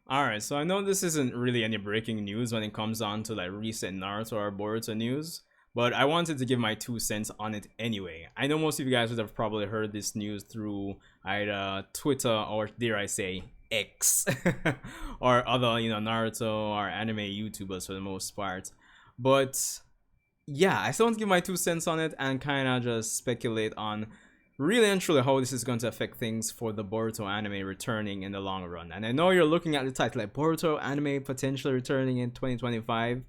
Alright, so I know this isn't really any breaking news when it comes on to like recent Naruto or Boruto news, but I wanted to give my 2 cents on it anyway. I know most of you guys would have probably heard this news through either Twitter or dare I say X or other, Naruto or anime YouTubers for the most part. But yeah, I still want to give my 2 cents on it and kind of just speculate on really and truly how this is going to affect things for the Boruto anime returning in the long run. And I know you're looking at the title like Boruto anime potentially returning in 2025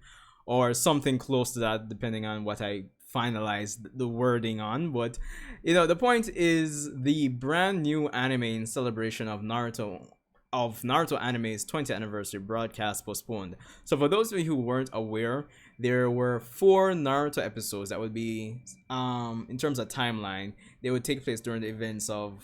or something close to that, depending on what I finalize the wording on. But the point is the brand new anime in celebration of Naruto anime's 20th anniversary broadcast postponed. So for those of you who weren't aware, there were 4 Naruto episodes that would be in terms of timeline, they would take place during the events of,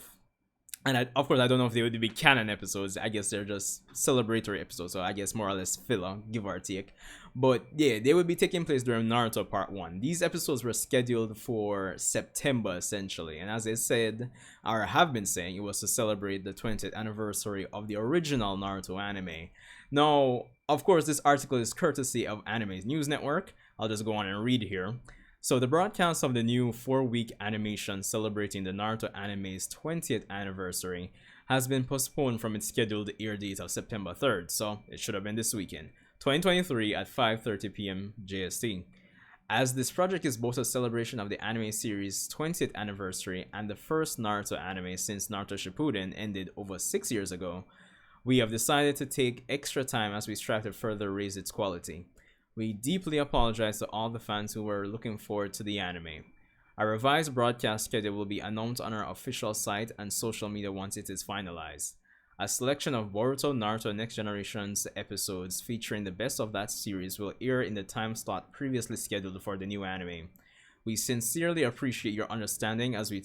and of course I don't know if they would be canon episodes. I guess they're just celebratory episodes, so I guess more or less filler, give or take. But yeah, they would be taking place during Naruto Part 1. These episodes were scheduled for September essentially, and as I said, or have been saying, it was to celebrate the 20th anniversary of the original Naruto anime. Now, of course, this article is courtesy of Anime's News Network. I'll just go on and read here. So the broadcast of the new 4-week animation celebrating the Naruto anime's 20th anniversary has been postponed from its scheduled air date of September 3rd, so it should have been this weekend, 2023 at 5:30 p.m. JST. As this project is both a celebration of the anime series' 20th anniversary and the first Naruto anime since Naruto Shippuden ended over 6 years ago, we have decided to take extra time as we strive to further raise its quality. We deeply apologize to all the fans who were looking forward to the anime. A revised broadcast schedule will be announced on our official site and social media once it is finalized. A selection of Boruto Naruto Next Generations episodes featuring the best of that series will air in the time slot previously scheduled for the new anime. We sincerely appreciate your understanding as we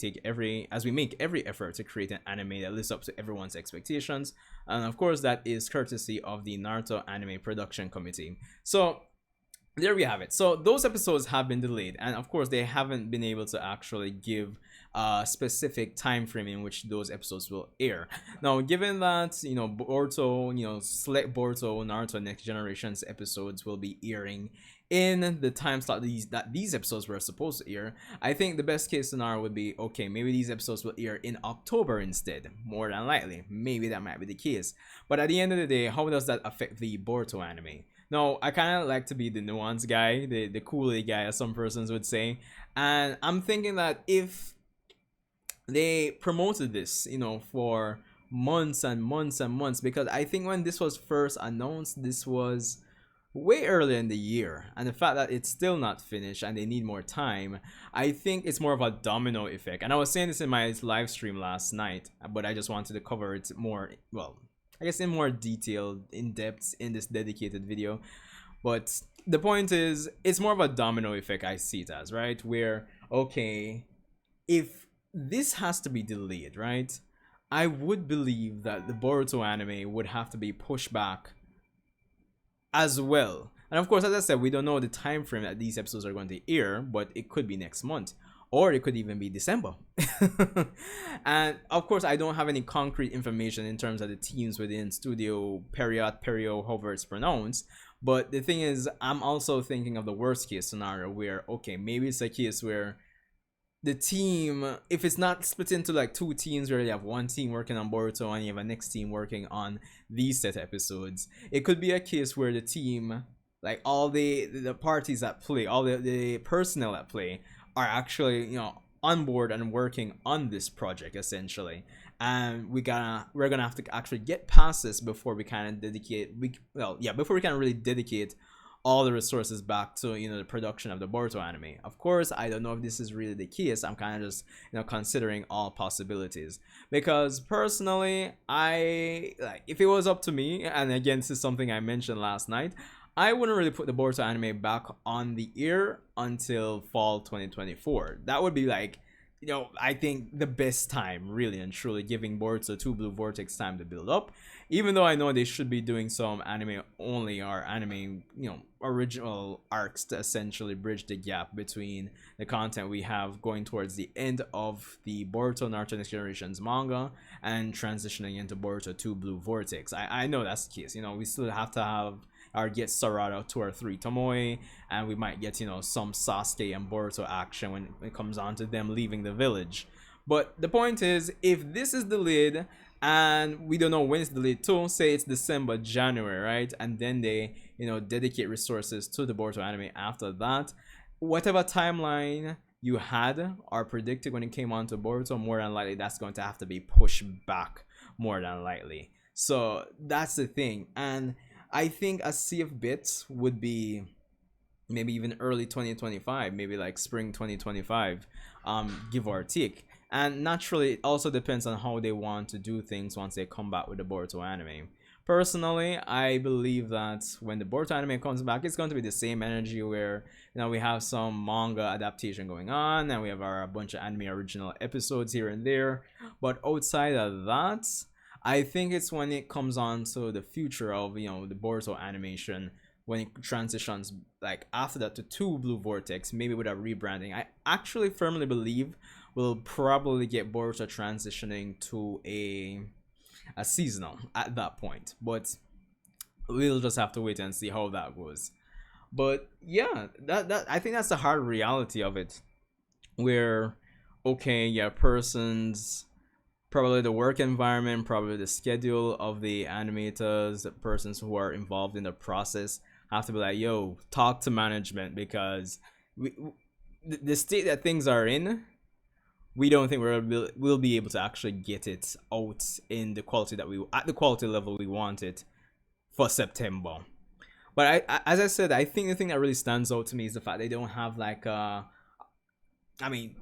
make every effort to create an anime that lives up to everyone's expectations, and of course that is courtesy of the Naruto Anime Production Committee. So there we have it. So those episodes have been delayed, and of course they haven't been able to actually give a specific time frame in which those episodes will air. Now, given that Boruto, select Boruto Naruto Next Generations episodes will be airing in the time slot these episodes were supposed to air, I think the best case scenario would be, okay, maybe these episodes will air in October instead. More than likely, maybe that might be the case. But at the end of the day, how does that affect the Boruto anime? No, I kind of like to be the nuance guy, the Kool-Aid guy, as some persons would say. And I'm thinking that if they promoted this, for months and months and months, because I think when this was first announced, this was way earlier in the year, and the fact that it's still not finished and they need more time, I think it's more of a domino effect. And I was saying this in my live stream last night, but I just wanted to cover it more, well, I guess in more detail, in depth in this dedicated video. But the point is, it's more of a domino effect, I see it as, right? Where, okay, if this has to be delayed, right, I would believe that the Boruto anime would have to be pushed back as well. And of course, as I said, we don't know the time frame that these episodes are going to air, but it could be next month, or it could even be December. And of course, I don't have any concrete information in terms of the teams within Studio Pierrot, however it's pronounced. But the thing is, I'm also thinking of the worst case scenario where, okay, maybe it's a case where the team, if it's not split into like 2 teams where you have one team working on Boruto and you have a next team working on these set episodes, it could be a case where the team, like all the parties at play, all the personnel at play are actually on board and working on this project essentially, and we're gonna have to actually get past this before we kind of before we can really dedicate all the resources back to the production of the Boruto anime. Of course, I don't know if this is really the case. I'm kind of just considering all possibilities, because personally, I like, if it was up to me, and again this is something I mentioned last night, I wouldn't really put the Boruto anime back on the air until fall 2024. That would be like I think the best time, really and truly, giving Boruto 2 Blue Vortex time to build up. Even though I know they should be doing some anime only or anime, original arcs to essentially bridge the gap between the content we have going towards the end of the Boruto Naruto Next Generations manga and transitioning into Boruto 2 Blue Vortex. I know that's the case. We still have to have or get Sarada 2 or 3 Tomoe, and we might get some Sasuke and Boruto action when it comes on to them leaving the village. But the point is, if this is delayed and we don't know when it's delayed to, say it's December, January, right, and then they dedicate resources to the Boruto anime after that, whatever timeline you had or predicted when it came on to Boruto, more than likely that's going to have to be pushed back, more than likely. So that's the thing. And I think a safe bet would be maybe even early 2025, maybe like spring 2025, give or take. And naturally, it also depends on how they want to do things once they come back with the Boruto anime. Personally, I believe that when the Boruto anime comes back, it's going to be the same energy where we have some manga adaptation going on, and we have a bunch of anime original episodes here and there. But outside of that, I think it's when it comes on to the future of the Boruto animation, when it transitions like after that to 2 Blue Vortex, maybe with a rebranding. I actually firmly believe we'll probably get Boruto transitioning to a seasonal at that point, but we'll just have to wait and see how that goes. But yeah, that I think that's the hard reality of it, where okay, yeah, persons, probably the work environment, probably the schedule of the animators, the persons who are involved in the process have to be like, yo, talk to management, because the state that things are in, we don't think we'll be able to actually get it out in the quality that we at the quality level we want it for September. But as I said, I think the thing that really stands out to me is the fact they don't have like I mean,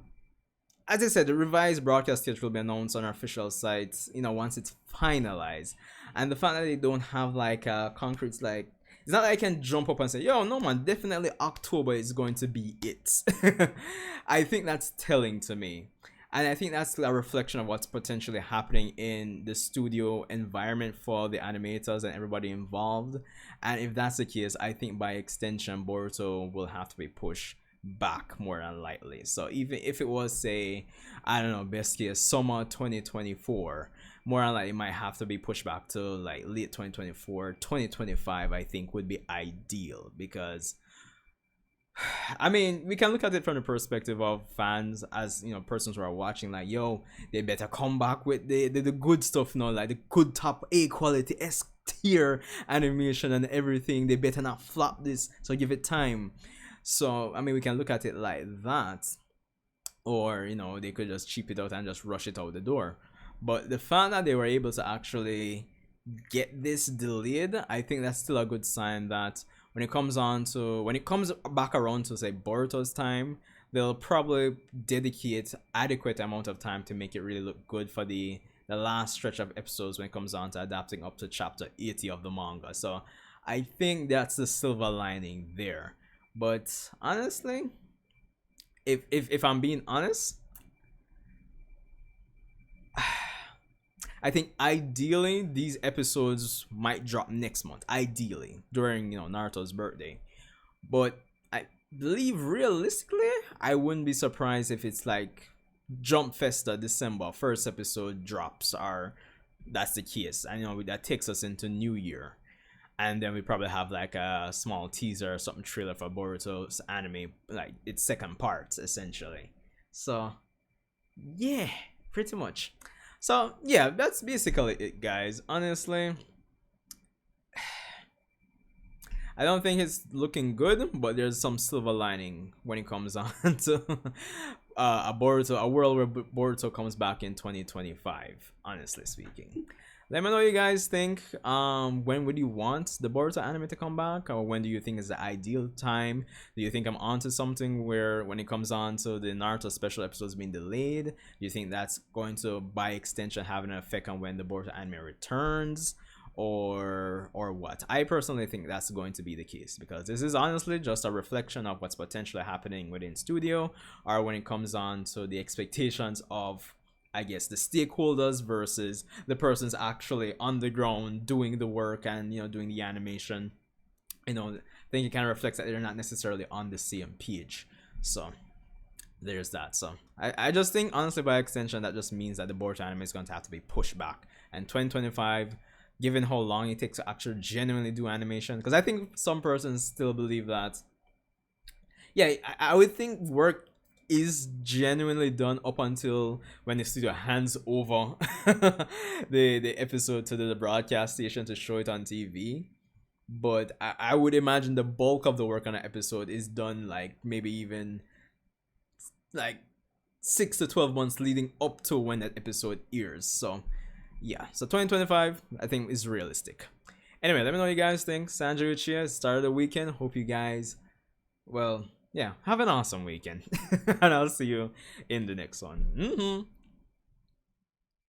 as I said, the revised broadcast schedule will be announced on our official sites, once it's finalized. And the fact that they don't have like a concrete, like, it's not like I can jump up and say, yo, no man, definitely October is going to be it. I think that's telling to me. And I think that's a reflection of what's potentially happening in the studio environment for the animators and everybody involved. And if that's the case, I think by extension, Boruto will have to be pushed back more than likely. So even if it was, say, I don't know, best case summer 2024, more than likely it might have to be pushed back to like late 2024. 2025 I think would be ideal, because I mean, we can look at it from the perspective of fans, as persons who are watching, like, yo, they better come back with the good stuff now, like the good top A quality S tier animation and everything. They better not flop this, so give it time. So I mean, we can look at it like that, or they could just cheap it out and just rush it out the door. But the fact that they were able to actually get this delayed, I think that's still a good sign that when it comes back around to, say, Boruto's time, they'll probably dedicate adequate amount of time to make it really look good for the last stretch of episodes when it comes on to adapting up to chapter 80 of the manga. So I think that's the silver lining there. But honestly, if I'm being honest, I think ideally these episodes might drop next month, ideally during Naruto's birthday. But I believe realistically, I wouldn't be surprised if it's like Jump Festa December first episode drops, or that's the case. I know that takes us into New Year. And then we probably have like a small teaser or something trailer for Boruto's anime, like its second part, essentially. So yeah, pretty much. So yeah, that's basically it, guys. Honestly, I don't think it's looking good, but there's some silver lining when it comes on to a world where Boruto comes back in 2025, honestly speaking. Let me know what you guys think. When would you want the Boruto anime to come back, or when do you think is the ideal time? Do you think I'm onto something where when it comes on to the Naruto special episodes being delayed, do you think that's going to by extension have an effect on when the Boruto anime returns? or what. I personally think that's going to be the case, because this is honestly just a reflection of what's potentially happening within studio, or when it comes on to the expectations of, I guess, the stakeholders versus the persons actually on the ground doing the work and, you know, doing the animation. You know, I think it kind of reflects that they're not necessarily on the same page. So there's that. So I just think, honestly, by extension, that just means that the Boruto anime is going to have to be pushed back. And 2025, given how long it takes to actually genuinely do animation, because I think some persons still believe that, yeah, I would think work is genuinely done up until when the studio hands over the episode to the broadcast station to show it on TV. But I would imagine the bulk of the work on an episode is done, like, maybe even like 6 to 12 months leading up to when that episode airs. So yeah, so 2025 I think is realistic. Anyway, let me know what you guys think. Sanjay Uchiha, start of the weekend. Hope you guys, well, yeah, have an awesome weekend. And I'll see you in the next one.